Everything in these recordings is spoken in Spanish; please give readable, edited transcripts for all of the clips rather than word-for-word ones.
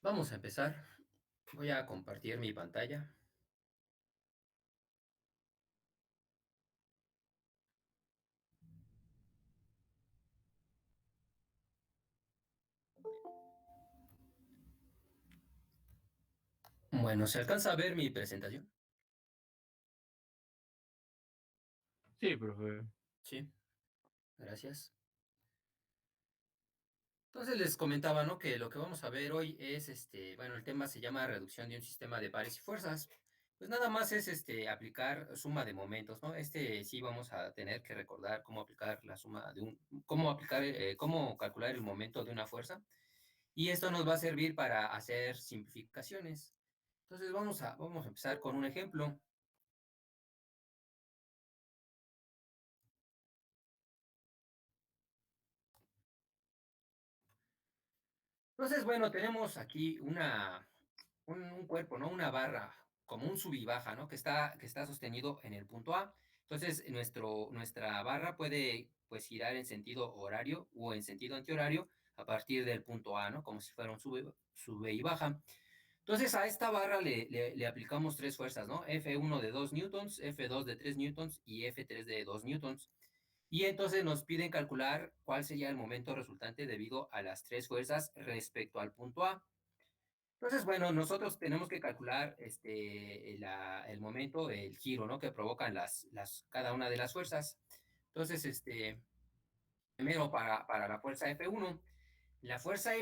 Vamos a empezar. Voy a compartir mi pantalla. Bueno, ¿se alcanza a ver mi presentación? Sí, profe. Sí, gracias. Entonces les comentaba, ¿no? Que lo que vamos a ver hoy es, bueno, el tema se llama reducción de un sistema de pares y fuerzas. Pues nada más es, aplicar suma de momentos, ¿no? Sí vamos a tener que recordar cómo aplicar la suma de cómo aplicar, cómo calcular el momento de una fuerza. Y esto nos va a servir para hacer simplificaciones. Entonces vamos a empezar con un ejemplo. Entonces, bueno, tenemos aquí un cuerpo, ¿no? Una barra, como un sub y baja, ¿no? Que está sostenido en el punto A. Entonces, nuestra barra puede, pues, girar en sentido horario o en sentido antihorario a partir del punto A, ¿no? Como si fuera un sube y baja. Entonces, a esta barra le aplicamos tres fuerzas, ¿no? F1 de 2 newtons, F2 de 3 newtons y F3 de 2 newtons. Y entonces nos piden calcular cuál sería el momento resultante debido a las tres fuerzas respecto al punto A. Entonces, bueno, nosotros tenemos que calcular el momento, el giro, ¿no? Que provocan cada una de las fuerzas. Entonces, primero para la fuerza F1. La fuerza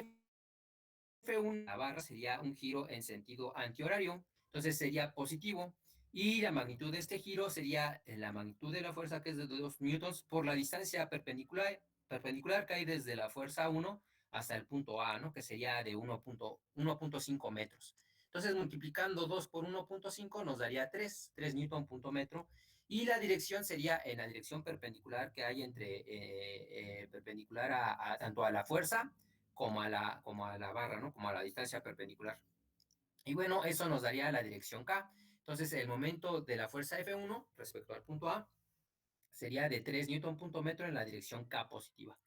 F1, la barra sería un giro en sentido antihorario, entonces sería positivo. Y la magnitud de este giro sería la magnitud de la fuerza, que es de 2 newtons, por la distancia perpendicular que hay desde la fuerza 1 hasta el punto A, ¿no? Que sería de 1.5 metros. Entonces, multiplicando 2 por 1.5 nos daría 3 newton punto metro. Y la dirección sería en la dirección perpendicular que hay perpendicular tanto a la fuerza como a la barra, ¿no? Como a la distancia perpendicular. Y bueno, eso nos daría la dirección K. Entonces, el momento de la fuerza F1 respecto al punto A sería de 3 newton punto metro en la dirección K positiva.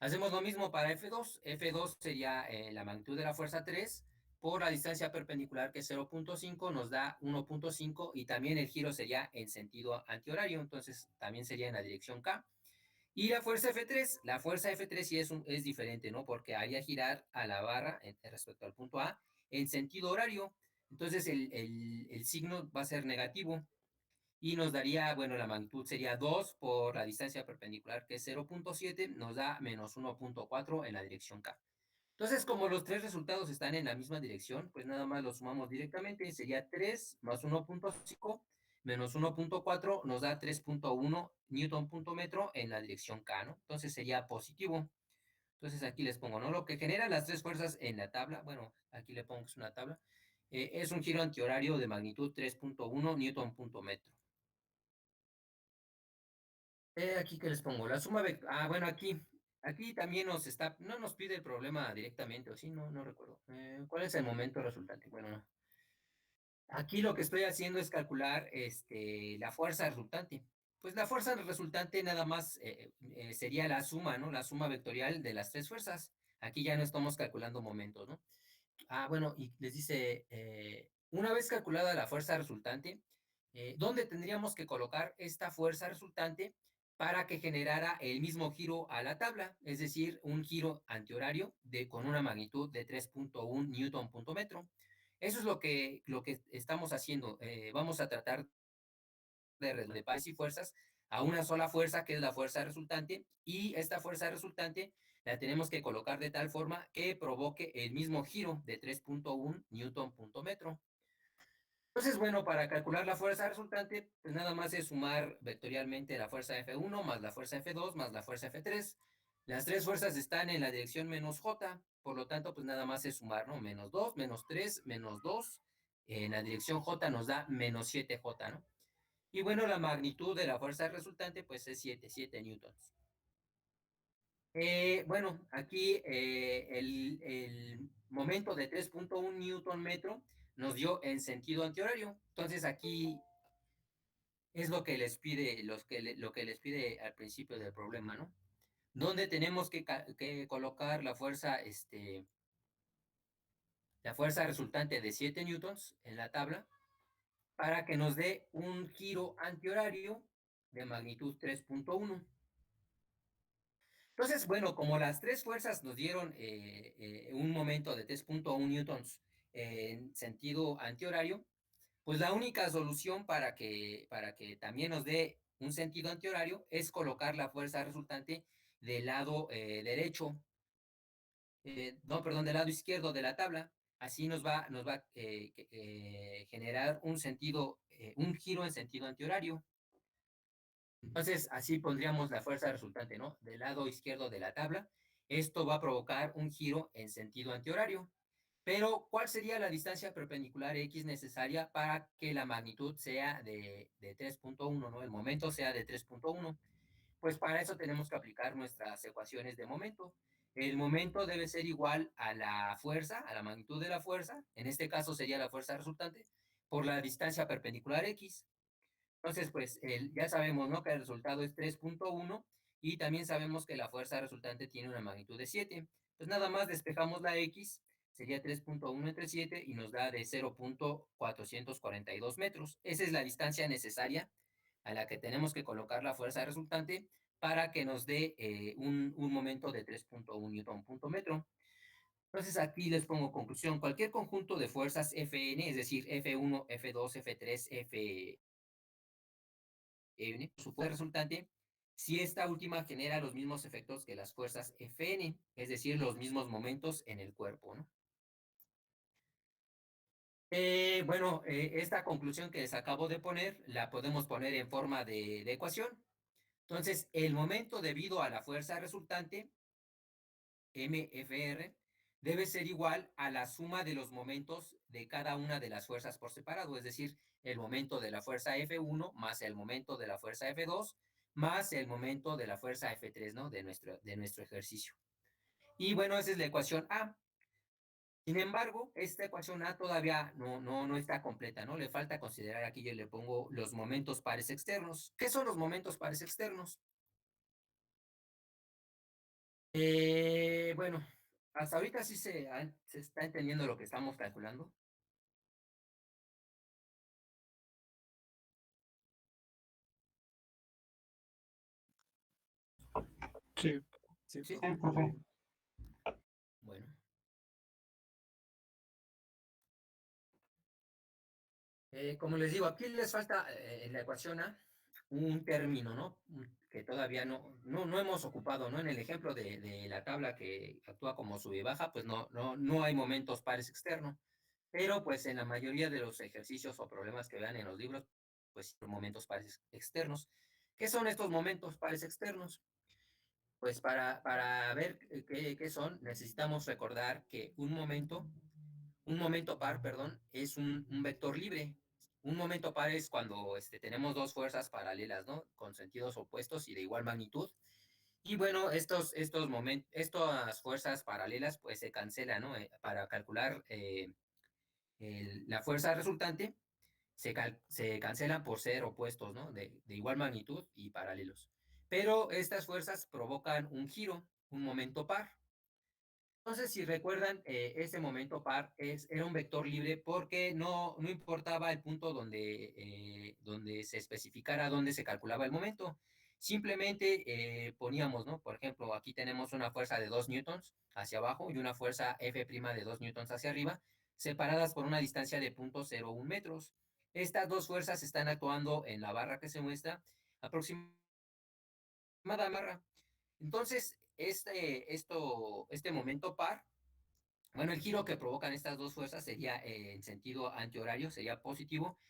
Hacemos lo mismo para F2. F2 sería la magnitud de la fuerza 3 por la distancia perpendicular, que es 0.5, nos da 1.5, y también el giro sería en sentido antihorario, entonces también sería en la dirección K. Y la fuerza F3 sí es diferente, ¿no? Porque haría girar a la barra respecto al punto A en sentido horario. Entonces el signo va a ser negativo y nos daría, bueno, la magnitud sería 2 por la distancia perpendicular, que es 0.7, nos da -1.4 en la dirección K. Entonces, como los tres resultados están en la misma dirección, pues nada más los sumamos directamente. Sería 3 más 1.5 menos 1.4 nos da 3.1 newton punto metro en la dirección K, ¿no? Entonces sería positivo. Entonces aquí les pongo, ¿no? Lo que genera las tres fuerzas en la tabla, bueno, aquí le pongo que es una tabla, es un giro antihorario de magnitud 3.1 newton punto metro. Aquí que les pongo la suma bueno, aquí también no nos pide el problema directamente, o sí, no recuerdo. ¿Cuál es el momento resultante? Bueno, no. Aquí lo que estoy haciendo es calcular la fuerza resultante. Pues la fuerza resultante nada más sería la suma, ¿no? La suma vectorial de las tres fuerzas. Aquí ya no estamos calculando momentos, ¿no? Bueno, y les dice, una vez calculada la fuerza resultante, ¿dónde tendríamos que colocar esta fuerza resultante para que generara el mismo giro a la tabla? Es decir, un giro antihorario con una magnitud de 3.1 newton punto metro. Eso es lo que estamos haciendo. Vamos a tratar de pares y fuerzas a una sola fuerza, que es la fuerza resultante, y esta fuerza resultante la tenemos que colocar de tal forma que provoque el mismo giro de 3.1 newton punto metro. Entonces, bueno, para calcular la fuerza resultante, pues nada más es sumar vectorialmente la fuerza F1 más la fuerza F2 más la fuerza F3. Las tres fuerzas están en la dirección menos J, por lo tanto, pues nada más es sumar, ¿no? Menos 2 menos 3 menos 2. En la dirección J nos da menos 7J, ¿no? Y bueno, la magnitud de la fuerza resultante, pues es 7 newtons. Bueno, aquí el momento de 3.1 newton metro nos dio en sentido antihorario. Entonces aquí es lo que les pide, lo que les pide al principio del problema, ¿no? ¿Dónde tenemos que colocar la fuerza la fuerza resultante de 7 newtons en la tabla para que nos dé un giro antihorario de magnitud 3.1. Entonces, bueno, como las tres fuerzas nos dieron un momento de 3.1 newtons en sentido antihorario, pues la única solución para que también nos dé un sentido antihorario es colocar la fuerza resultante del lado derecho, no, perdón, del lado izquierdo de la tabla. Así nos va a generar un sentido, un giro en sentido antihorario. Entonces, así pondríamos la fuerza resultante, ¿no? Del lado izquierdo de la tabla. Esto va a provocar un giro en sentido antihorario. Pero, ¿cuál sería la distancia perpendicular X necesaria para que la magnitud sea de 3.1, ¿no? El momento sea de 3.1. Pues para eso tenemos que aplicar nuestras ecuaciones de momento. El momento debe ser igual a la fuerza, a la magnitud de la fuerza, en este caso sería la fuerza resultante, por la distancia perpendicular X. Entonces, pues ya sabemos, ¿no? Que el resultado es 3.1 y también sabemos que la fuerza resultante tiene una magnitud de 7. Pues nada más despejamos la X, sería 3.1 entre 7 y nos da de 0.442 metros. Esa es la distancia necesaria a la que tenemos que colocar la fuerza resultante para que nos dé un momento de 3.1 newton punto metro. Entonces aquí les pongo conclusión. Cualquier conjunto de fuerzas Fn, es decir, F1, F2, F3, F su fuerza resultante, si esta última genera los mismos efectos que las fuerzas Fn, es decir, los mismos momentos en el cuerpo, ¿no? Bueno, esta conclusión que les acabo de poner la podemos poner en forma de ecuación. Entonces, el momento debido a la fuerza resultante, MFR, debe ser igual a la suma de los momentos de cada una de las fuerzas por separado, es decir, el momento de la fuerza F1 más el momento de la fuerza F2 más el momento de la fuerza F3, ¿no? De nuestro ejercicio. Y bueno, esa es la ecuación A. Sin embargo, esta ecuación A todavía no está completa, ¿no? Le falta considerar, aquí yo le pongo los momentos pares externos. ¿Qué son los momentos pares externos? Bueno, hasta ahorita sí se está entendiendo lo que estamos calculando. Sí, sí, Sí, profe. bueno. Como les digo, aquí les falta en la ecuación A un término, ¿no? Que todavía no hemos ocupado, ¿no? En el ejemplo de la tabla que actúa como sube y baja, pues no hay momentos pares externos. Pero pues en la mayoría de los ejercicios o problemas que vean en los libros, pues momentos pares externos. ¿Qué son estos momentos pares externos? Pues para ver qué son, necesitamos recordar que un momento par, perdón, es un vector libre. Un momento par es cuando tenemos dos fuerzas paralelas, ¿no? Con sentidos opuestos y de igual magnitud. Y bueno, estas fuerzas paralelas pues se cancelan, ¿no? Para calcular la fuerza resultante, se cancelan por ser opuestos, ¿no? De igual magnitud y paralelos. Pero estas fuerzas provocan un giro, un momento par. Entonces, si recuerdan, ese momento par era un vector libre porque no importaba el punto donde se especificara dónde se calculaba el momento. Simplemente poníamos, ¿no? Por ejemplo, aquí tenemos una fuerza de 2 newtons hacia abajo y una fuerza F' de 2 newtons hacia arriba, separadas por una distancia de 0.01 metros. Estas dos fuerzas están actuando en la barra que se muestra aproximadamente. Entonces, este momento par, bueno, el giro que provocan estas dos fuerzas sería en sentido antihorario, sería positivo,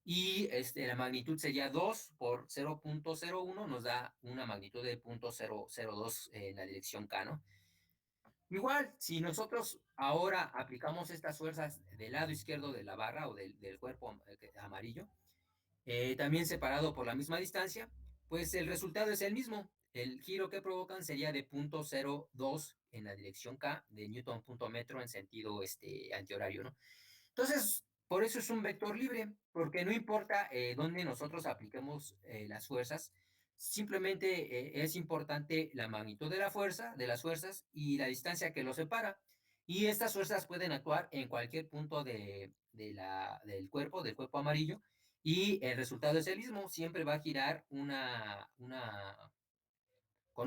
y la magnitud sería 2 por 0.01, nos da una magnitud de 0.002 en la dirección K, ¿no? Igual, si nosotros ahora aplicamos estas fuerzas del lado izquierdo de la barra o del cuerpo amarillo, también separado por la misma distancia, pues el resultado es el mismo. El giro que provocan sería de 0.02 en la dirección K de Newton punto metro en sentido antihorario, ¿no? Entonces, por eso es un vector libre, porque no importa dónde nosotros apliquemos las fuerzas, simplemente es importante la magnitud de la fuerza, de las fuerzas y la distancia que los separa. Y estas fuerzas pueden actuar en cualquier punto del cuerpo amarillo, y el resultado es el mismo, siempre va a girar con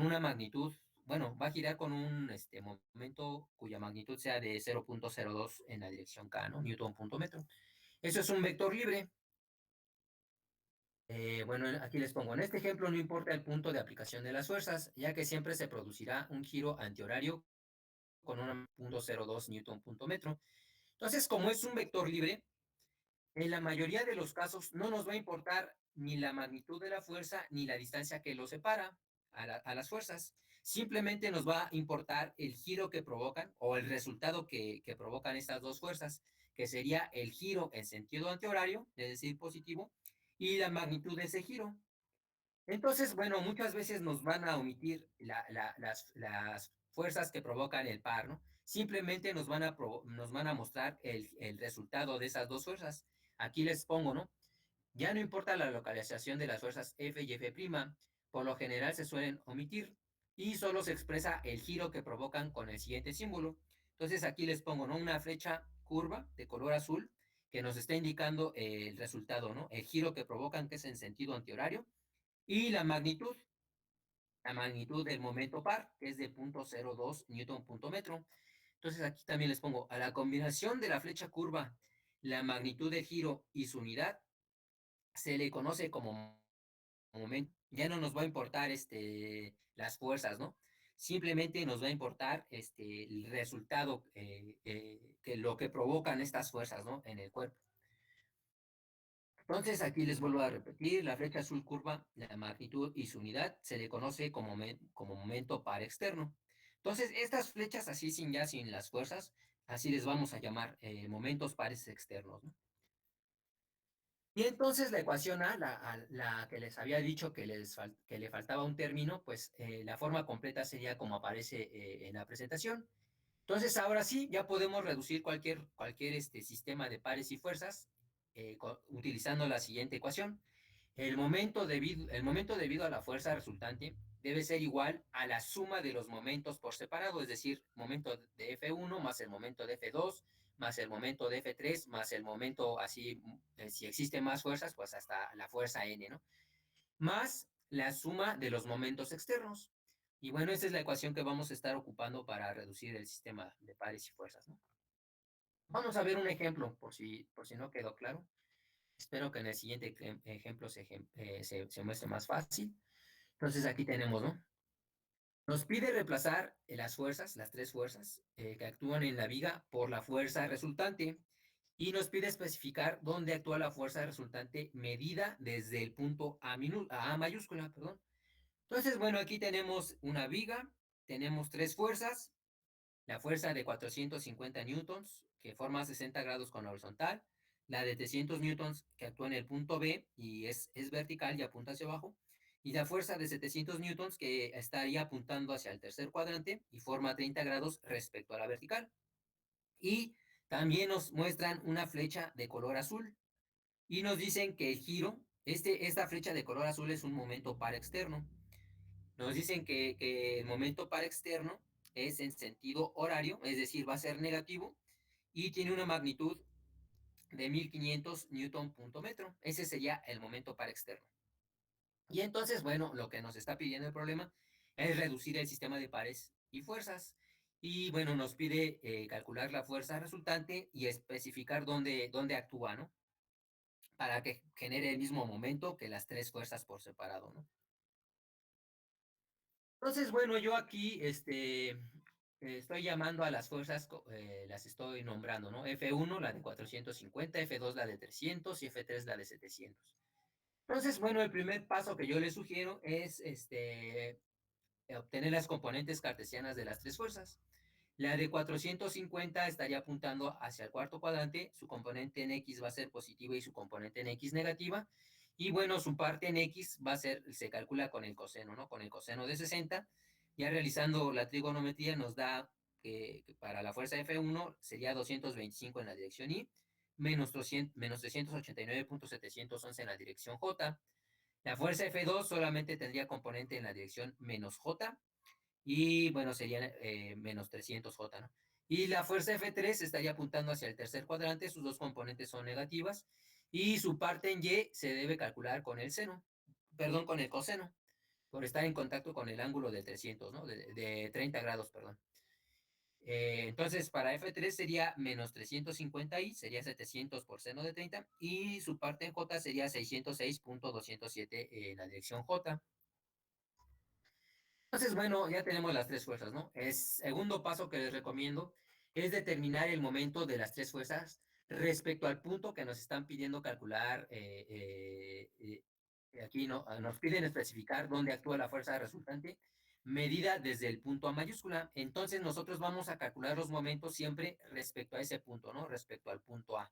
una magnitud, bueno, va a girar con un momento cuya magnitud sea de 0.02 en la dirección K, ¿no? Newton punto metro. Eso es un vector libre. Bueno, aquí les pongo, en este ejemplo no importa el punto de aplicación de las fuerzas, ya que siempre se producirá un giro antihorario con 1.02 Newton punto metro. Entonces, como es un vector libre, en la mayoría de los casos no nos va a importar ni la magnitud de la fuerza ni la distancia que lo separa a las fuerzas. Simplemente nos va a importar el giro que provocan o el resultado que provocan estas dos fuerzas, que sería el giro en sentido antihorario, es decir, positivo, y la magnitud de ese giro. Entonces, bueno, muchas veces nos van a omitir las fuerzas que provocan el par, ¿no? Simplemente nos van a mostrar el resultado de esas dos fuerzas. Aquí les pongo, ¿no? Ya no importa la localización de las fuerzas F y F', por lo general se suelen omitir y solo se expresa el giro que provocan con el siguiente símbolo. Entonces aquí les pongo, ¿no? Una flecha curva de color azul que nos está indicando el resultado, ¿no? El giro que provocan, que es en sentido antihorario, y la magnitud del momento par, que es de 0.02 newton punto metro. Entonces aquí también les pongo, a la combinación de la flecha curva, la magnitud de giro y su unidad, se le conoce como momento. Ya no nos va a importar las fuerzas, ¿no? Simplemente nos va a importar el resultado, que lo que provocan estas fuerzas, ¿no? En el cuerpo. Entonces, aquí les vuelvo a repetir, la flecha azul curva, la magnitud y su unidad se le conoce como momento par externo. Entonces, estas flechas así sin las fuerzas, así les vamos a llamar momentos pares externos, ¿no? Y entonces la ecuación la que les había dicho que le faltaba un término, pues la forma completa sería como aparece en la presentación. Entonces, ahora sí, ya podemos reducir cualquier sistema de pares y fuerzas utilizando la siguiente ecuación. El momento debido a la fuerza resultante debe ser igual a la suma de los momentos por separado, es decir, momento de F1 más el momento de F2 más el momento de F3 más el momento así, si existen más fuerzas, pues hasta la fuerza N, ¿no? Más la suma de los momentos externos. Y bueno, esa es la ecuación que vamos a estar ocupando para reducir el sistema de pares y fuerzas, ¿no? Vamos a ver un ejemplo, por si no quedó claro. Espero que en el siguiente ejemplo se muestre más fácil. Entonces aquí tenemos, ¿no? Nos pide reemplazar las fuerzas, las tres fuerzas que actúan en la viga por la fuerza resultante, y nos pide especificar dónde actúa la fuerza resultante medida desde el punto A mayúscula, perdón. Entonces, bueno, aquí tenemos una viga, tenemos tres fuerzas, la fuerza de 450 newtons, que forma 60 grados con la horizontal, la de 300 newtons, que actúa en el punto B y es vertical y apunta hacia abajo, y la fuerza de 700 newtons, que estaría apuntando hacia el tercer cuadrante y forma 30 grados respecto a la vertical. Y también nos muestran una flecha de color azul y nos dicen que el giro, esta flecha de color azul es un momento par externo. Nos dicen que el momento par externo es en sentido horario, es decir, va a ser negativo y tiene una magnitud de 1500 newton punto metro. Ese sería el momento par externo. Y entonces, bueno, lo que nos está pidiendo el problema es reducir el sistema de pares y fuerzas. Y bueno, nos pide calcular la fuerza resultante y especificar dónde actúa, ¿no? Para que genere el mismo momento que las tres fuerzas por separado, ¿no? Entonces, bueno, yo aquí estoy llamando a las fuerzas, las estoy nombrando, ¿no? F1, la de 450, F2, la de 300 y F3, la de 700. Entonces, bueno, el primer paso que yo les sugiero es obtener las componentes cartesianas de las tres fuerzas. La de 450 estaría apuntando hacia el cuarto cuadrante, su componente en X va a ser positiva y su componente en X negativa, y bueno, su parte en X se calcula con el coseno, ¿no? Con el coseno de 60, ya realizando la trigonometría nos da que para la fuerza F1 sería 225 en la dirección Y, menos 389.711 en la dirección J. La fuerza F2 solamente tendría componente en la dirección menos J, y bueno, serían menos 300J, ¿no? Y la fuerza F3 estaría apuntando hacia el tercer cuadrante, sus dos componentes son negativas, y su parte en Y se debe calcular con el seno, perdón, con el coseno, por estar en contacto con el ángulo de 300, ¿no? De 30 grados, perdón. Entonces, para F3 sería menos 350i, sería 700 por seno de 30, y su parte en J sería 606.207 en la dirección J. Entonces, bueno, ya tenemos las tres fuerzas, ¿no? El segundo paso que les recomiendo es determinar el momento de las tres fuerzas respecto al punto que nos están pidiendo calcular. Aquí no, nos piden especificar dónde actúa la fuerza resultante, medida desde el punto A mayúscula. Entonces, nosotros vamos a calcular los momentos siempre respecto a ese punto, ¿no? Respecto al punto A.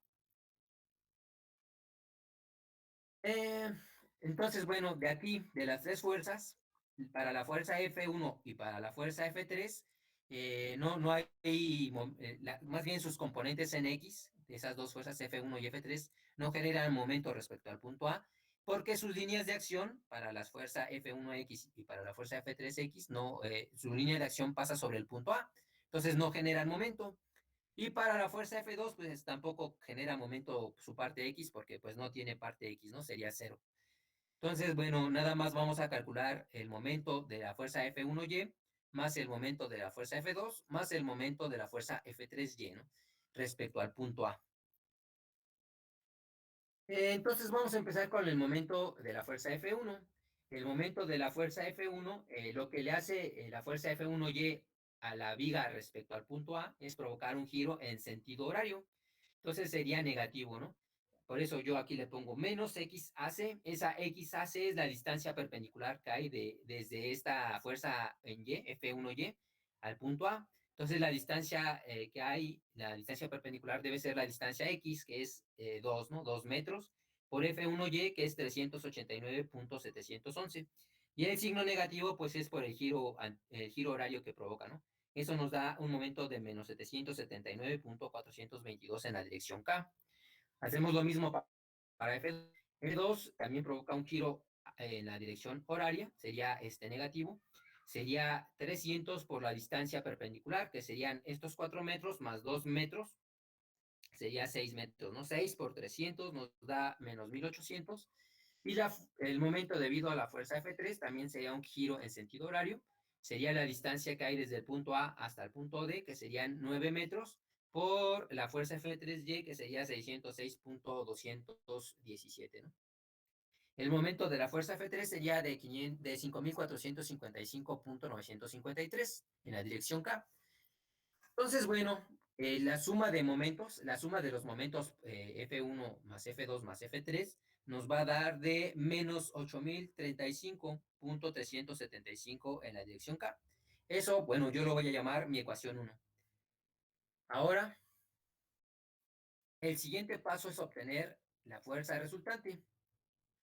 Eh, entonces, bueno, de aquí, de las tres fuerzas, para la fuerza F1 y para la fuerza F3, no hay, más bien sus componentes en X, esas dos fuerzas F1 y F3, no generan momento respecto al punto A, porque sus líneas de acción para la fuerza F1X y para la fuerza F3X, no, su línea de acción pasa sobre el punto A, entonces no generan momento. Y para la fuerza F2, pues tampoco genera momento su parte X porque pues no tiene parte X, ¿no? Sería cero. Entonces, bueno, nada más vamos a calcular el momento de la fuerza F1Y más el momento de la fuerza F2 más el momento de la fuerza F3Y, ¿no? Respecto al punto A. Entonces vamos a empezar con el momento de la fuerza F1. El momento de la fuerza F1, lo que le hace la fuerza F1Y a la viga respecto al punto A es provocar un giro en sentido horario. Entonces sería negativo, ¿no? Por eso yo aquí le pongo menos XAC. Esa XAC es la distancia perpendicular que hay desde esta fuerza en Y, F1Y, al punto A. Entonces la distancia que hay, la distancia perpendicular debe ser la distancia X, que es 2, ¿no? 2 metros, por F1Y, que es 389.711. Y el signo negativo, pues es por el giro horario que provoca, ¿no? Eso nos da un momento de menos 779.422 en la dirección K. Hacemos lo mismo para F2. F2 también provoca un giro en la dirección horaria, sería este negativo. Sería 300 por la distancia perpendicular, que serían estos 4 metros más 2 metros, sería 6 metros, ¿no? 6 por 300 nos da menos 1800. Y el momento debido a la fuerza F3 también sería un giro en sentido horario. Sería la distancia que hay desde el punto A hasta el punto D, que serían 9 metros, por la fuerza F3Y, que sería 606.217, ¿no? El momento de la fuerza F3 sería de 5.455.953 en la dirección K. Entonces, bueno, la suma de momentos, la suma de los momentos F1 más F2 más F3 nos va a dar de menos 8.035.375 en la dirección K. Eso, bueno, yo lo voy a llamar mi ecuación 1. Ahora, el siguiente paso es obtener la fuerza resultante.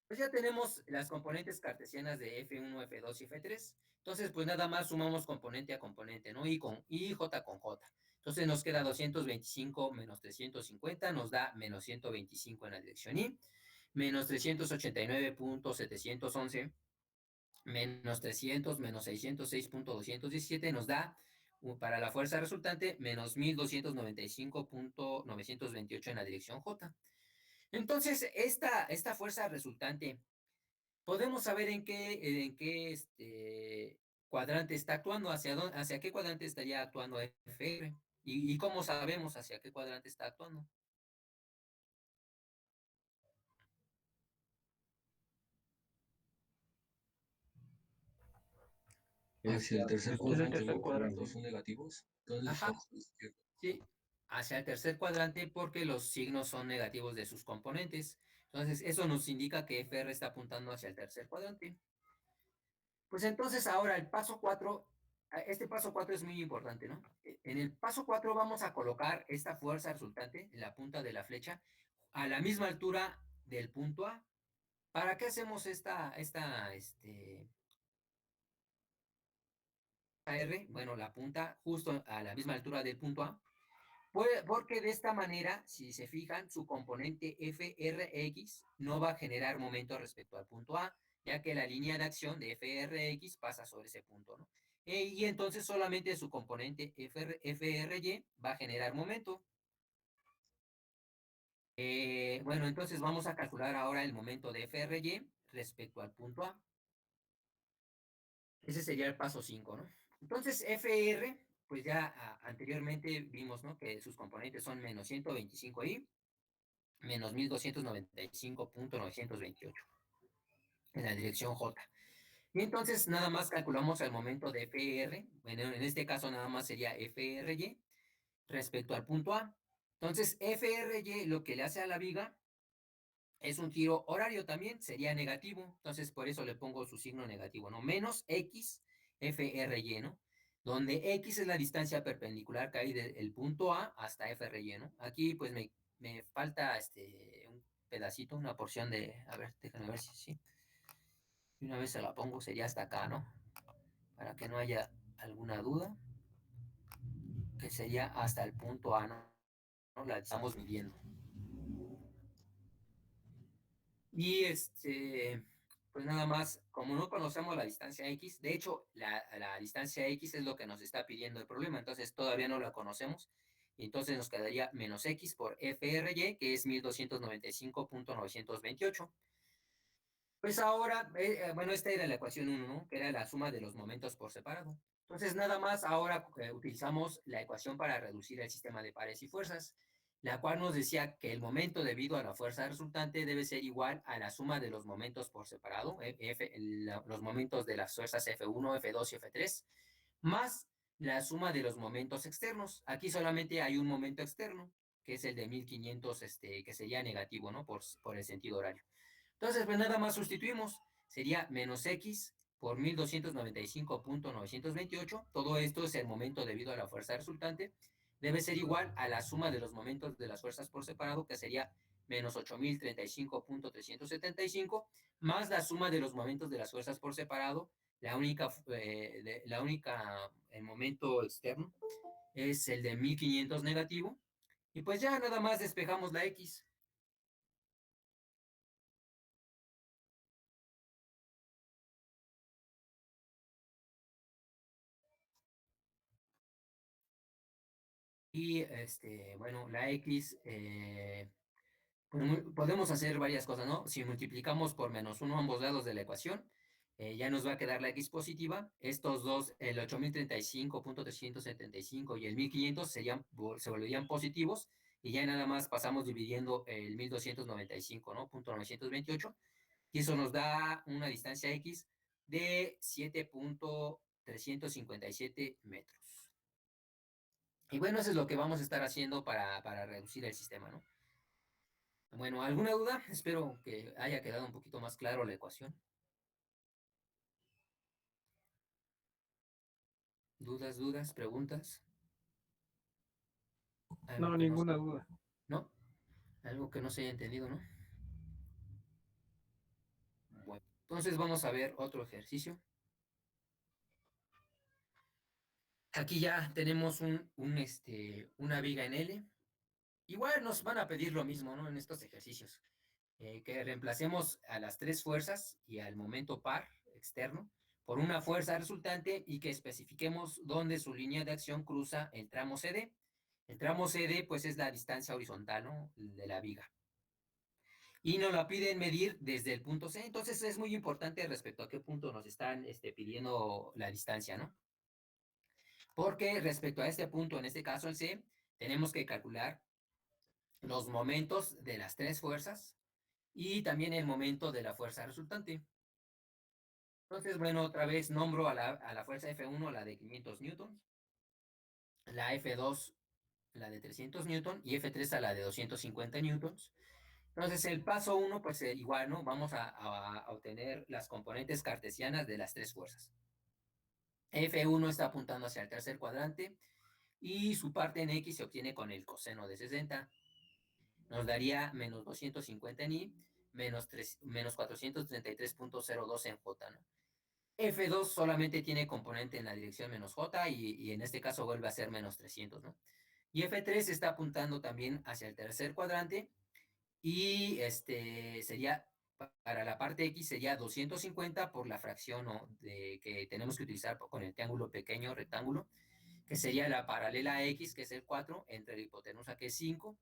Pues ya tenemos las componentes cartesianas de F1, F2 y F3. Entonces, pues nada más sumamos componente a componente, ¿no? Y J con J. Entonces nos queda 225 menos 350, nos da menos 125 en la dirección Y, menos 389.711, menos 300, menos 606.217 nos da, para la fuerza resultante, menos 1295.928 en la dirección J. Entonces, esta fuerza resultante, podemos saber en qué cuadrante está actuando, hacia qué cuadrante estaría actuando FR, y cómo sabemos hacia qué cuadrante está actuando. Hacia el tercer Es el cuadrante, tercer ¿no? Como los cuadrante. dos son negativos. Entonces, Ajá, hacia la izquierda. sí, hacia el tercer cuadrante porque los signos son negativos de sus componentes. Entonces, eso nos indica que FR está apuntando hacia el tercer cuadrante. Pues entonces ahora el paso 4, este paso 4 es muy importante, ¿no? En el paso 4 vamos a colocar esta fuerza resultante en la punta de la flecha a la misma altura del punto A. ¿Para qué hacemos R? Bueno, la punta justo a la misma altura del punto A. Porque de esta manera, si se fijan, su componente FRX no va a generar momento respecto al punto A, ya que la línea de acción de FRX pasa sobre ese punto, ¿no? y entonces solamente su componente FRY va a generar momento. Bueno, entonces vamos a calcular ahora el momento de FRY respecto al punto A. Ese sería el paso 5, ¿no? Entonces, FR, pues ya anteriormente vimos, ¿no? Que sus componentes son menos 125i menos 1295.928 en la dirección J. Y entonces nada más calculamos el momento de FR. Bueno, en este caso nada más sería FRY respecto al punto A. Entonces, FRY lo que le hace a la viga es un giro horario también, sería negativo. Entonces, por eso le pongo su signo negativo, ¿no? Menos X FRY, ¿no? Donde X es la distancia perpendicular que hay del punto A hasta FRY, ¿no? Aquí, pues, me falta un pedacito, una porción de... A ver, déjenme ver si sí. Y una vez se la pongo, sería hasta acá, ¿no? Para que no haya alguna duda. Que sería hasta el punto A, ¿no? La estamos midiendo. Y pues nada más, como no conocemos la distancia X, de hecho, la distancia X es lo que nos está pidiendo el problema, entonces todavía no la conocemos, y entonces nos quedaría menos X por FRY, que es 1295.928. Pues ahora, bueno, esta era la ecuación 1, ¿no? Que era la suma de los momentos por separado. Entonces, nada más ahora utilizamos la ecuación para reducir el sistema de pares y fuerzas, la cual nos decía que el momento debido a la fuerza resultante debe ser igual a la suma de los momentos por separado, los momentos de las fuerzas F1, F2 y F3, más la suma de los momentos externos. Aquí solamente hay un momento externo, que es el de 1500, que sería negativo, ¿no? Por el sentido horario. Entonces, pues nada más sustituimos. Sería menos X por 1295.928. Todo esto es el momento debido a la fuerza resultante. Debe ser igual a la suma de los momentos de las fuerzas por separado, que sería menos 8035.375, más la suma de los momentos de las fuerzas por separado. El momento externo es el de 1500 negativo. Y pues ya nada más despejamos la X. Y bueno, la X, pues, podemos hacer varias cosas, ¿no? Si multiplicamos por menos 1 ambos lados de la ecuación, ya nos va a quedar la X positiva. Estos dos, el 8035.375 y el 1500 se volverían positivos, y ya nada más pasamos dividiendo el 1295, ¿no? Punto 928, y eso nos da una distancia X de 7.357 metros. Y bueno, eso es lo que vamos a estar haciendo para reducir el sistema, ¿no? Bueno, ¿alguna duda? Espero que haya quedado un poquito más claro la ecuación. ¿Dudas, preguntas? Algo No, que no, ninguna duda. ¿no? Algo que no se haya entendido, ¿no? Bueno, entonces vamos a ver otro ejercicio. Aquí ya tenemos una viga en L. Igual nos van a pedir lo mismo, ¿no? En estos ejercicios. Que reemplacemos a las tres fuerzas y al momento par externo por una fuerza resultante, y que especifiquemos dónde su línea de acción cruza el tramo CD. El tramo CD, pues, es la distancia horizontal, ¿no? De la viga. Y nos la piden medir desde el punto C. Entonces, es muy importante respecto a qué punto nos están pidiendo la distancia, ¿no? Porque respecto a este punto, en este caso el C, tenemos que calcular los momentos de las tres fuerzas y también el momento de la fuerza resultante. Entonces, bueno, otra vez nombro a la fuerza F1, la de 500 newtons, la F2, la de 300 newtons, y F3 a la de 250 newtons. Entonces, el paso 1, pues igual, ¿no? Vamos a obtener las componentes cartesianas de las tres fuerzas. F1 está apuntando hacia el tercer cuadrante, y su parte en X se obtiene con el coseno de 60. Nos daría menos 250 en Y, menos 433.02 en J, ¿no? F2 solamente tiene componente en la dirección menos J, y en este caso vuelve a ser menos 300, ¿no? Y F3 está apuntando también hacia el tercer cuadrante, y sería para la parte X sería 250 por la fracción que tenemos que utilizar con el triángulo pequeño rectángulo, que sería la paralela a X, que es el 4, entre la hipotenusa, que es 5.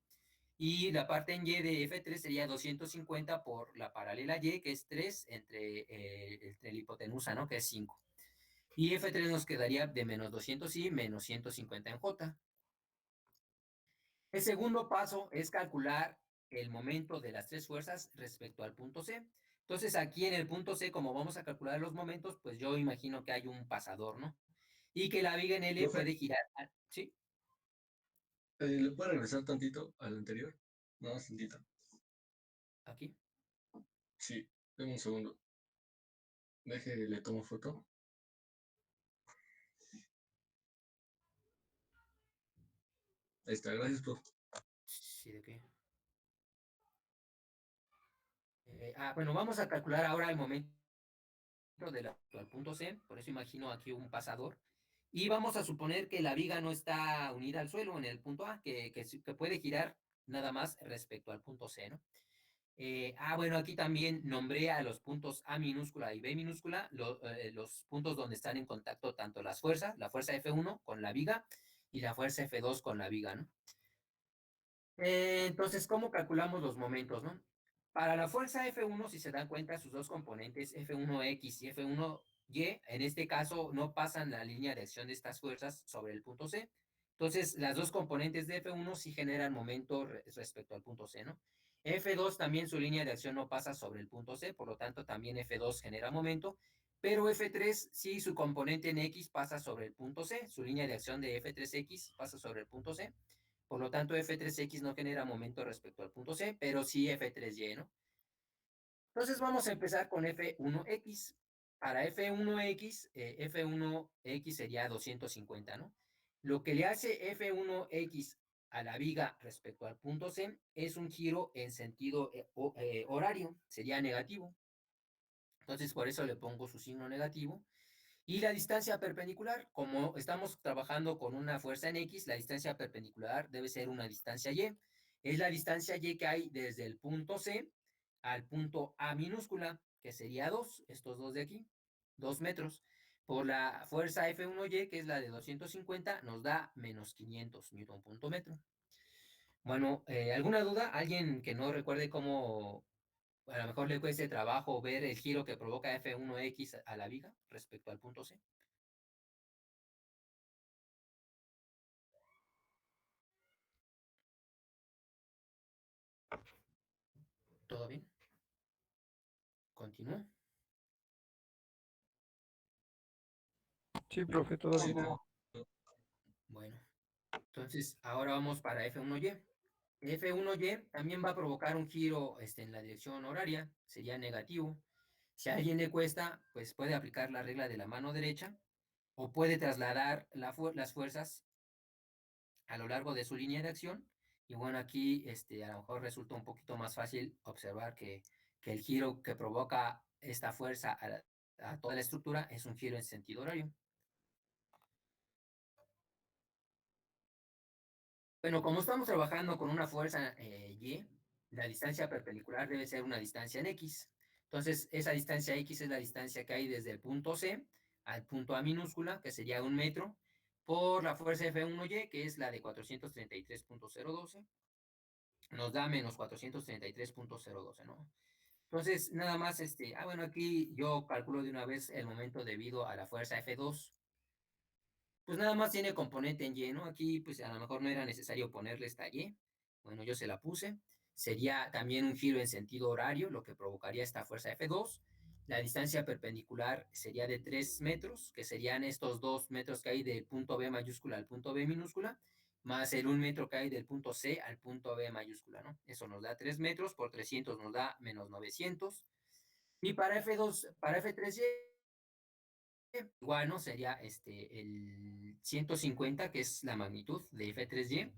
Y la parte en Y de F3 sería 250 por la paralela Y, que es 3, entre la hipotenusa, ¿no? Que es 5. Y F3 nos quedaría de menos 200 y menos 150 en J. El segundo paso es calcular el momento de las tres fuerzas respecto al punto C. Entonces, aquí en el punto C, como vamos a calcular los momentos, pues yo imagino que hay un pasador, ¿no? Y que la viga en L Profe, puede girar. ¿Sí? ¿le puede regresar tantito al anterior? No, más tantito. Aquí. Sí, deme un segundo. Deje, le tomo foto. Ahí está, gracias, profe. Sí, ¿de qué? Bueno, vamos a calcular ahora el momento al punto C, por eso imagino aquí un pasador. Y vamos a suponer que la viga no está unida al suelo en el punto A, que puede girar nada más respecto al punto C, ¿no? Bueno, aquí también nombré a los puntos A minúscula y B minúscula, los puntos donde están en contacto tanto las fuerzas, la fuerza F1 con la viga y la fuerza F2 con la viga, ¿no? Entonces, ¿cómo calculamos los momentos, no? Para la fuerza F1, si se dan cuenta, sus dos componentes, F1X y F1Y, en este caso no pasan la línea de acción de estas fuerzas sobre el punto C. Entonces, las dos componentes de F1 sí generan momento respecto al punto C, ¿no? F2 también su línea de acción no pasa sobre el punto C, por lo tanto también F2 genera momento, pero F3 sí su componente en X pasa sobre el punto C, su línea de acción de F3X pasa sobre el punto C. Por lo tanto, F3X no genera momento respecto al punto C, pero sí F3Y, ¿no? Entonces vamos a empezar con F1X. Para F1X, F1X sería 250, ¿no? Lo que le hace F1X a la viga respecto al punto C es un giro en sentido horario, sería negativo. Entonces por eso le pongo su signo negativo. Y la distancia perpendicular, como estamos trabajando con una fuerza en X, la distancia perpendicular debe ser una distancia Y. Es la distancia Y que hay desde el punto C al punto A minúscula, que sería 2, estos dos de aquí, 2 metros. Por la fuerza F1Y, que es la de 250, nos da menos 500 newton punto metro. Bueno, ¿alguna duda? ¿Alguien que no recuerde cómo a lo mejor le cueste trabajo ver el giro que provoca F1X a la viga respecto al punto C? ¿Todo bien? ¿Continúo? Sí, profe, todo Sí, bien. profe. Bueno, entonces ahora vamos para F1Y. F1Y también va a provocar un giro en la dirección horaria, sería negativo. Si a alguien le cuesta, pues puede aplicar la regla de la mano derecha o puede trasladar las fuerzas a lo largo de su línea de acción. Y bueno, aquí a lo mejor resulta un poquito más fácil observar que el giro que provoca esta fuerza a toda la estructura es un giro en sentido horario. Bueno, como estamos trabajando con una fuerza Y, la distancia perpendicular debe ser una distancia en X. Entonces, esa distancia X es la distancia que hay desde el punto C al punto A minúscula, que sería 1 metro, por la fuerza F1Y, que es la de 433.012, nos da menos 433.012, ¿no? Entonces, nada más, bueno, aquí yo calculo de una vez el momento debido a la fuerza F2. Pues nada más tiene componente en Y, ¿no? Aquí, pues a lo mejor no era necesario ponerle esta Y. Bueno, yo se la puse. Sería también un giro en sentido horario, lo que provocaría esta fuerza F2. La distancia perpendicular sería de 3 metros, que serían estos 2 metros que hay del punto B mayúscula al punto B minúscula, más el 1 metro que hay del punto C al punto B mayúscula, ¿no? Eso nos da 3 metros, por 300 nos da menos 900. Y para F2, para F3Y, igual, ¿no? Sería el 150, que es la magnitud de F3Y,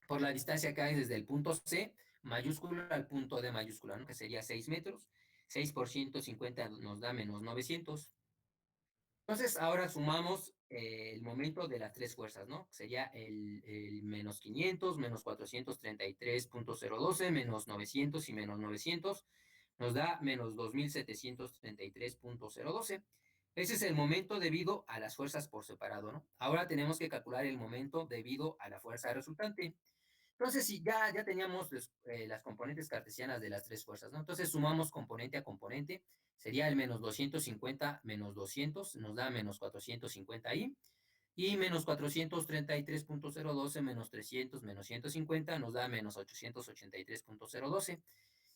por la distancia que hay desde el punto C mayúscula al punto D mayúscula, ¿no? Que sería 6 metros. 6 por 150 nos da menos 900. Entonces, ahora sumamos el momento de las tres fuerzas, ¿no? Sería el menos 500, menos 433.012, menos 900 y menos 900. nos da menos 2733.012. Ese es el momento debido a las fuerzas por separado, ¿no? Ahora tenemos que calcular el momento debido a la fuerza resultante. Entonces, si ya teníamos las componentes cartesianas de las tres fuerzas, ¿no? Entonces, sumamos componente a componente, sería el menos 250 menos 200, nos da menos 450i, y menos 433.012 menos 300 menos 150 nos da menos 883.012.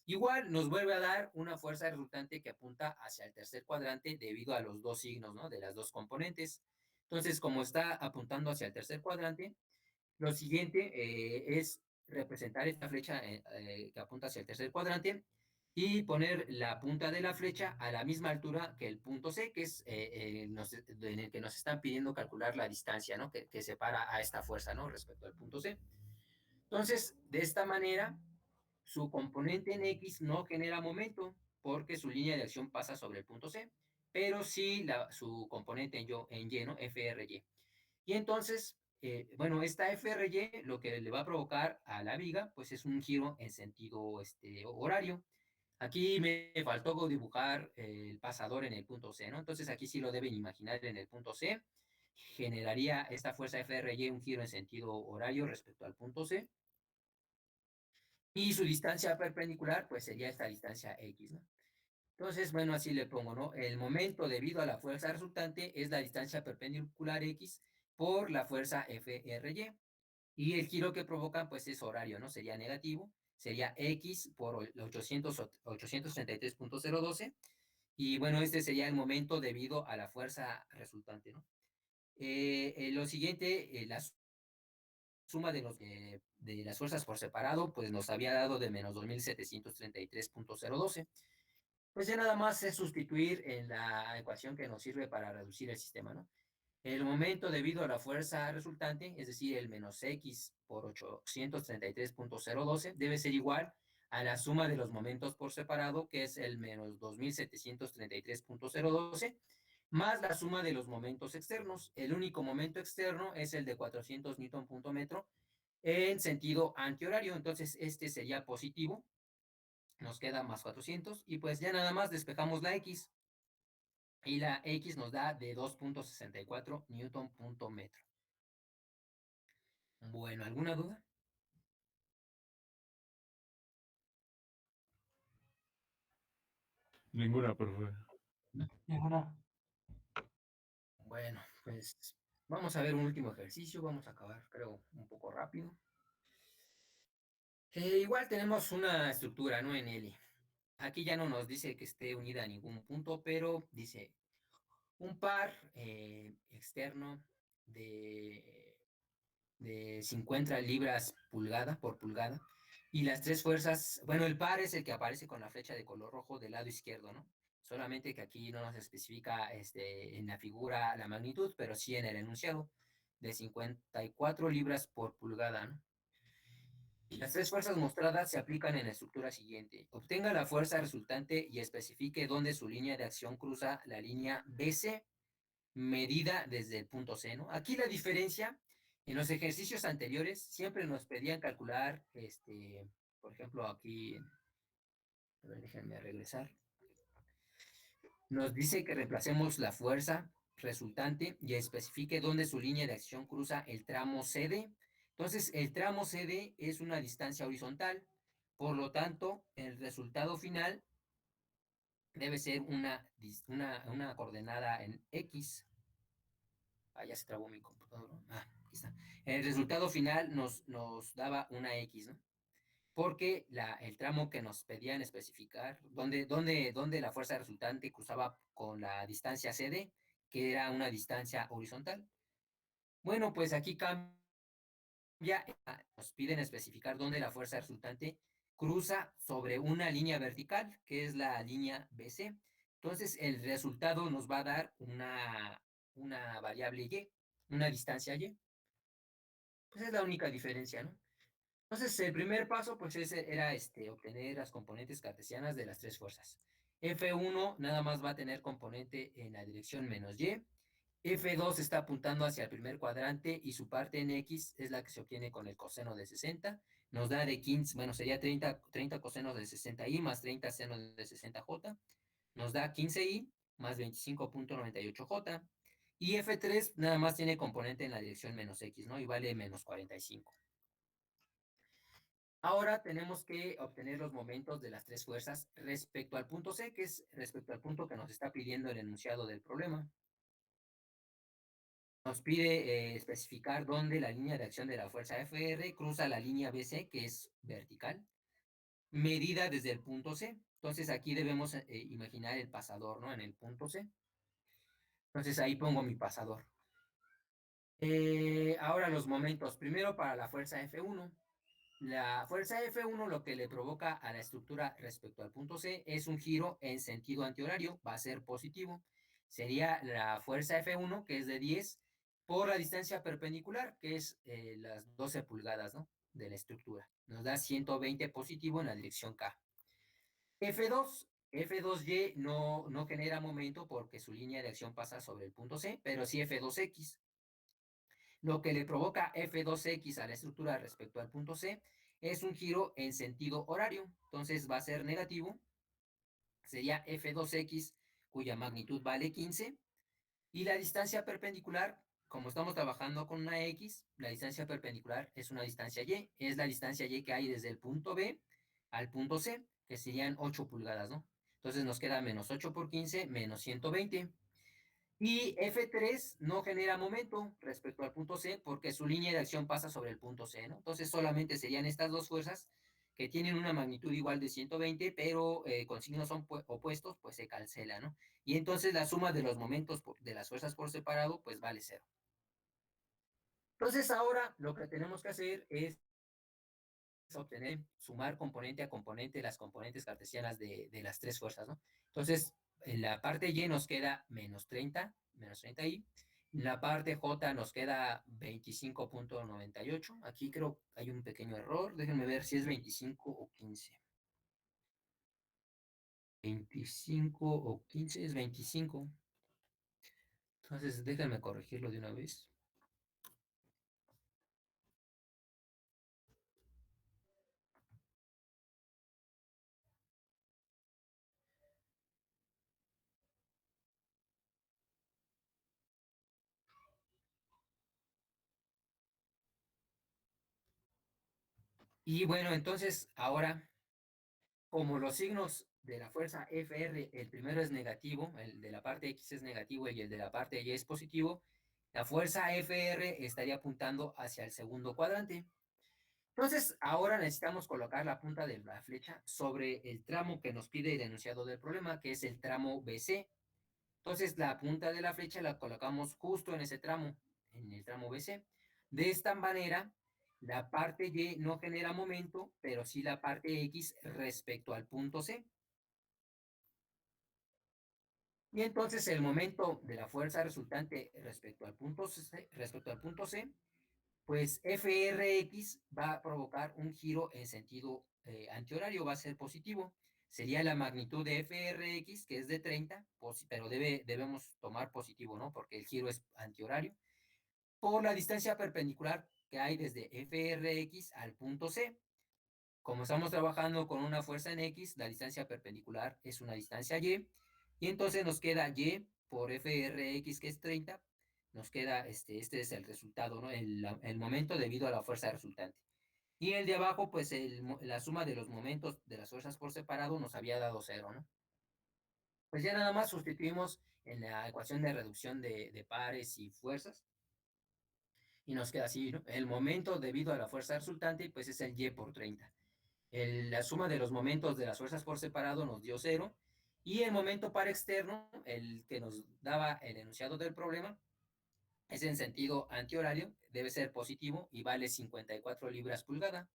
Igual nos vuelve a dar una fuerza resultante que apunta hacia el tercer cuadrante debido a los dos signos, ¿no? De las dos componentes. Entonces, como está apuntando hacia el tercer cuadrante, lo siguiente es representar esta flecha que apunta hacia el tercer cuadrante y poner la punta de la flecha a la misma altura que el punto C, que es en el que nos están pidiendo calcular la distancia, ¿no? Que separa a esta fuerza, ¿no? Respecto al punto C. Entonces, de esta manera, su componente en X no genera momento porque su línea de acción pasa sobre el punto C, pero sí su componente en Y, ¿no? FRY. Y entonces, bueno, esta FRY lo que le va a provocar a la viga, pues es un giro en sentido horario. Aquí me faltó dibujar el pasador en el punto C, ¿no? Entonces aquí sí lo deben imaginar en el punto C. Generaría esta fuerza FRY un giro en sentido horario respecto al punto C. Y su distancia perpendicular, pues sería esta distancia X, ¿no? Entonces, bueno, así le pongo, ¿no? El momento debido a la fuerza resultante es la distancia perpendicular X por la fuerza FRY. Y el giro que provocan, pues es horario, ¿no? Sería negativo. Sería X por 833.012. Y bueno, este sería el momento debido a la fuerza resultante, ¿no? Lo siguiente, la suma de las fuerzas por separado, pues nos había dado de menos 2733.012. Pues ya nada más es sustituir en la ecuación que nos sirve para reducir el sistema, ¿no? El momento debido a la fuerza resultante, es decir, el menos x por 833.012, debe ser igual a la suma de los momentos por separado, que es el menos 2733.012, más la suma de los momentos externos. El único momento externo es el de 400 newton punto metro en sentido antihorario. Entonces, este sería positivo. Nos queda más 400 y pues ya nada más despejamos la x. Y la X nos da de 2.64 newton punto metro. Bueno, ¿alguna duda? Ninguna, profe. Ninguna. Bueno, pues vamos a ver un último ejercicio. Vamos a acabar, creo, un poco rápido. Igual tenemos una estructura, ¿no? En L. Aquí ya no nos dice que esté unida a ningún punto, pero dice un par externo de 50 libras pulgada por pulgada. Y las tres fuerzas, bueno, el par es el que aparece con la flecha de color rojo del lado izquierdo, ¿no? Solamente que aquí no nos especifica en la figura la magnitud, pero sí en el enunciado, de 54 libras por pulgada, ¿no? Y las tres fuerzas mostradas se aplican en la estructura siguiente. Obtenga la fuerza resultante y especifique dónde su línea de acción cruza la línea BC, medida desde el punto C, ¿no? Aquí la diferencia, en los ejercicios anteriores siempre nos pedían calcular, por ejemplo, aquí, a ver, déjenme regresar, nos dice que reemplacemos la fuerza resultante y especifique dónde su línea de acción cruza el tramo CD. Entonces, el tramo CD es una distancia horizontal, por lo tanto, el resultado final debe ser una coordenada en X. Ah, ya se trabó mi computadora. Ah, aquí está. El resultado final nos daba una X, ¿no? Porque el tramo que nos pedían especificar, donde la fuerza resultante cruzaba con la distancia CD, que era una distancia horizontal. Bueno, pues aquí cambia, nos piden especificar dónde la fuerza resultante cruza sobre una línea vertical, que es la línea BC. Entonces, el resultado nos va a dar una variable Y, una distancia Y. Pues es la única diferencia, ¿no? Entonces, el primer paso, pues ese era obtener las componentes cartesianas de las tres fuerzas. F1 nada más va a tener componente en la dirección menos Y. F2 está apuntando hacia el primer cuadrante y su parte en X es la que se obtiene con el coseno de 60. Nos da de 15, bueno, sería 30 cosenos de 60i más 30 senos de 60j. Nos da 15i más 25.98j. Y F3 nada más tiene componente en la dirección menos X, ¿no? Y vale menos 45. Ahora tenemos que obtener los momentos de las tres fuerzas respecto al punto C, que es respecto al punto que nos está pidiendo el enunciado del problema. Nos pide especificar dónde la línea de acción de la fuerza FR cruza la línea BC, que es vertical, medida desde el punto C. Entonces aquí debemos imaginar el pasador, ¿no? En el punto C. Entonces ahí pongo mi pasador. Ahora los momentos. Primero para la fuerza F1. La fuerza F1 lo que le provoca a la estructura respecto al punto C es un giro en sentido antihorario, va a ser positivo. Sería la fuerza F1, que es de 10, por la distancia perpendicular, que es las 12 pulgadas, ¿no? De la estructura. Nos da 120 positivo en la dirección K. F2, F2Y no genera momento porque su línea de acción pasa sobre el punto C, pero sí F2X. Lo que le provoca F2X a la estructura respecto al punto C es un giro en sentido horario. Entonces va a ser negativo. Sería F2X cuya magnitud vale 15. Y la distancia perpendicular, como estamos trabajando con una X, la distancia perpendicular es una distancia Y. Es la distancia Y que hay desde el punto B al punto C, que serían 8 pulgadas, ¿no? Entonces nos queda menos 8 por 15, menos 120. Y F3 no genera momento respecto al punto C porque su línea de acción pasa sobre el punto C, ¿no? Entonces solamente serían estas dos fuerzas que tienen una magnitud igual de 120, pero con signos opuestos, pues se cancela, ¿no? Y entonces la suma de los momentos de las fuerzas por separado, pues vale cero. Entonces ahora lo que tenemos que hacer es obtener, sumar componente a componente las componentes cartesianas de las tres fuerzas, ¿no? Entonces, en la parte Y nos queda menos 30i. En la parte J nos queda 25.98. Aquí creo que hay un pequeño error. Déjenme ver si es 25 o 15. 25 o 15 es 25. Entonces, déjenme corregirlo de una vez. Y bueno, entonces ahora, como los signos de la fuerza FR, el primero es negativo, el de la parte X es negativo y el de la parte Y es positivo, la fuerza FR estaría apuntando hacia el segundo cuadrante. Entonces, ahora necesitamos colocar la punta de la flecha sobre el tramo que nos pide el enunciado del problema, que es el tramo BC. Entonces, la punta de la flecha la colocamos justo en ese tramo, en el tramo BC. De esta manera, la parte Y no genera momento, pero sí la parte X respecto al punto C. Y entonces el momento de la fuerza resultante respecto al punto C, pues FRX va a provocar un giro en sentido antihorario, va a ser positivo. Sería la magnitud de FRX, que es de 30, pero debemos tomar positivo, ¿no? Porque el giro es antihorario. Por la distancia perpendicular que hay desde FRX al punto C. Como estamos trabajando con una fuerza en X, la distancia perpendicular es una distancia Y. Y entonces nos queda Y por FRX, que es 30. Nos queda, este es el resultado, ¿no? El momento debido a la fuerza resultante. Y el de abajo, pues la suma de los momentos de las fuerzas por separado nos había dado cero, ¿no? Pues ya nada más sustituimos en la ecuación de reducción de pares y fuerzas. Y nos queda así, ¿no? El momento debido a la fuerza resultante, pues es el Y por 30. La suma de los momentos de las fuerzas por separado nos dio cero. Y el momento par externo, el que nos daba el enunciado del problema, es en sentido antihorario, debe ser positivo y vale 54 libras pulgada.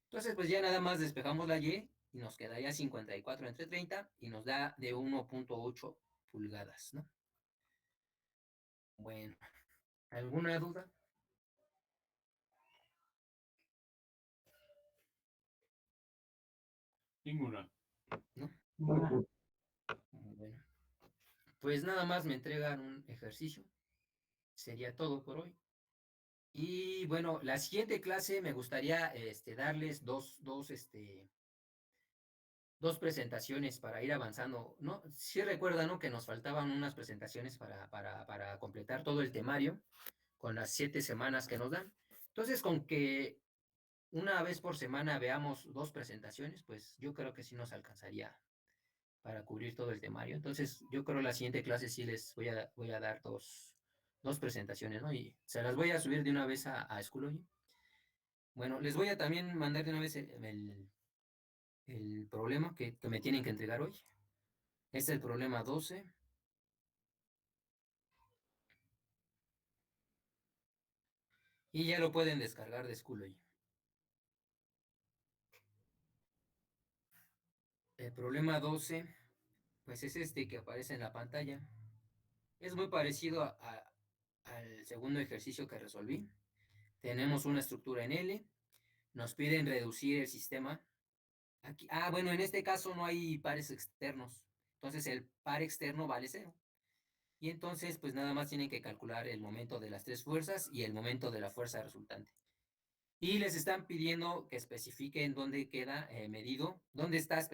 Entonces, pues ya nada más despejamos la y nos quedaría 54 entre 30 y nos da de 1.8 pulgadas, ¿no? Bueno, ¿alguna duda? Ninguna. ¿No? Ninguna. Bueno, pues nada más me entregan un ejercicio sería todo por hoy. Y bueno, la siguiente clase me gustaría darles dos presentaciones para ir avanzando, ¿no? Sí recuerdan, ¿no? Que nos faltaban unas presentaciones para completar todo el temario con las 7 semanas que nos dan. Entonces, con que una vez por semana veamos 2 presentaciones, pues yo creo que sí nos alcanzaría para cubrir todo el temario. Entonces, yo creo la siguiente clase sí les voy a dar dos presentaciones, ¿no? Y se las voy a subir de una vez a Schoology. Bueno, les voy a también mandar de una vez el problema que me tienen que entregar hoy. Este es el problema 12. Y ya lo pueden descargar de Schoology. El problema 12, pues es este que aparece en la pantalla. Es muy parecido al segundo ejercicio que resolví. Tenemos una estructura en L. Nos piden reducir el sistema. Aquí, bueno, en este caso no hay pares externos. Entonces el par externo vale 0. Y entonces, pues nada más tienen que calcular el momento de las 3 fuerzas y el momento de la fuerza resultante. Y les están pidiendo que especifiquen dónde queda medido, dónde está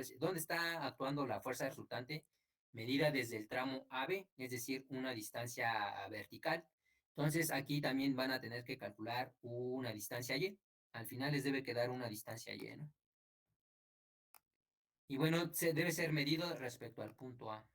actuando la fuerza resultante medida desde el tramo AB, es decir, una distancia vertical. Entonces, aquí también van a tener que calcular una distancia Y. Al final les debe quedar una distancia Y, ¿no? Y bueno, debe ser medido respecto al punto A.